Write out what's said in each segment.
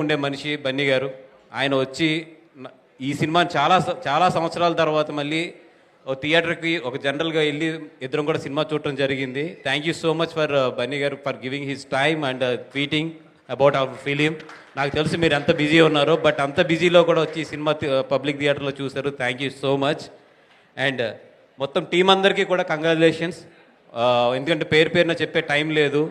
ఉండే మనిషి బన్నీ గారు. ఆయన వచ్చి ఈ సినిమాని చాలా చాలా సంవత్సరాల తర్వాత మళ్ళీ ఒక థియేటర్కి ఒక జనరల్గా వెళ్ళి ఇద్దరం కూడా సినిమా చూడటం జరిగింది. Thank you so much for Bunny గారు for giving his time and tweeting about our film. నాకు తెలుసు మీరు ఎంత బిజీ ఉన్నారో, బట్ అంత బిజీలో కూడా వచ్చి సినిమా పబ్లిక్ థియేటర్లో చూశారు. Thank you so much. And మొత్తం టీం అందరికీ కూడా కంగ్రాచులేషన్స్. ఎందుకంటే పేరు పేరున చెప్పే టైం లేదు.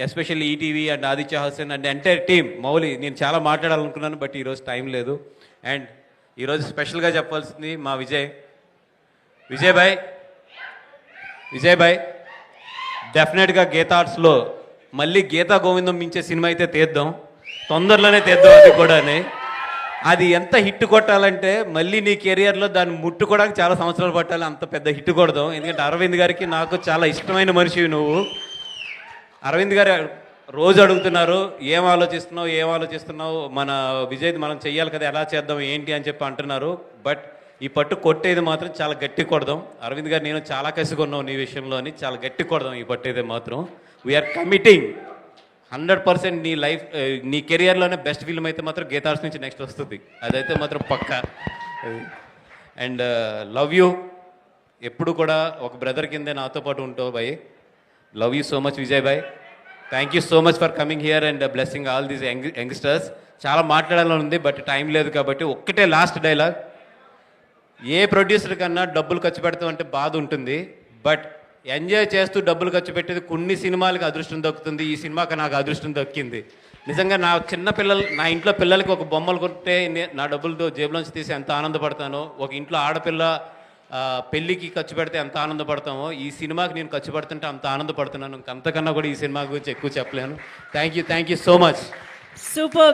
Especially ETV and Aditya Hasan and entire team. Mouli, నేను చాలా మాట్లాడాలనుకున్నాను బట్ ఈరోజు టైం లేదు. అండ్ ఈరోజు స్పెషల్గా చెప్పాల్సింది మా విజయ్ భాయ్ డెఫినెట్గా గీతా ఆర్ట్స్లో మళ్ళీ గీతా గోవిందం మించే సినిమా అయితే తీద్దాం, తొందరలోనే తీద్దాం. అది కూడా అది ఎంత హిట్ కొట్టాలంటే మళ్ళీ నీ కెరియర్లో దాన్ని ముట్టుకోవడానికి చాలా సంవత్సరాలు పట్టాలి. అంత పెద్ద హిట్ కొడదాం. ఎందుకంటే అరవింద్ గారికి నాకు చాలా ఇష్టమైన మనిషి నువ్వు. అరవింద్ గారు రోజు అడుగుతున్నారు ఏం ఆలోచిస్తున్నావు, మన విజయ్ మనం చెయ్యాలి కదా, ఎలా చేద్దాం ఏంటి అని చెప్పి అంటున్నారు. బట్ ఈ పట్టు కొట్టేది మాత్రం చాలా గట్టి కొడదాం. అరవింద్ గారు నేను చాలా కసిగొన్నావు నీ విషయంలో అని, చాలా గట్టి కొడదాం ఈ పట్టు అయితే మాత్రం. We're committing 100%. నీ లైఫ్ నీ కెరియర్లోనే బెస్ట్ ఫిల్మ్ అయితే మాత్రం గీతార్స్ నుంచి నెక్స్ట్ వస్తుంది, అదైతే మాత్రం పక్కా. And love you. ఎప్పుడు కూడా ఒక బ్రదర్ కిందే నాతో పాటు ఉంటావు భయ్. Love you so much Vijay Bhai. Thank you so much for coming here and blessing all these youngsters. చాలా మాట్లాడాలని ఉంది బట్ టైం లేదు కాబట్టి ఒక్కటే లాస్ట్ డైలాగ్. ఏ ప్రొడ్యూసర్ కన్నా డబ్బులు ఖర్చు పెడతాం అంటే బాధ ఉంటుంది, బట్ ఎంజాయ్ చేస్తూ డబ్బులు ఖర్చు పెట్టేది కొన్ని సినిమాలకి అదృష్టం దక్కుతుంది. ఈ సినిమాకి నాకు అదృష్టం దక్కింది. నిజంగా నా నా ఇంట్లో పిల్లలకి ఒక బొమ్మలు కొట్టే నా డబ్బులతో జేబులోంచి తీసి ఎంత ఆనందపడతానో, ఒక ఇంట్లో ఆడపిల్ల పెళ్ళికి ఖర్చు పెడితే ఎంత ఆనందపడతామో, ఈ సినిమాకి నేను ఖర్చు పెడుతుంటే అంత ఆనందపడుతున్నాను. అంతకన్నా కూడా ఈ సినిమా గురించి ఎక్కువ చెప్పలేను. Thank you so much. Super.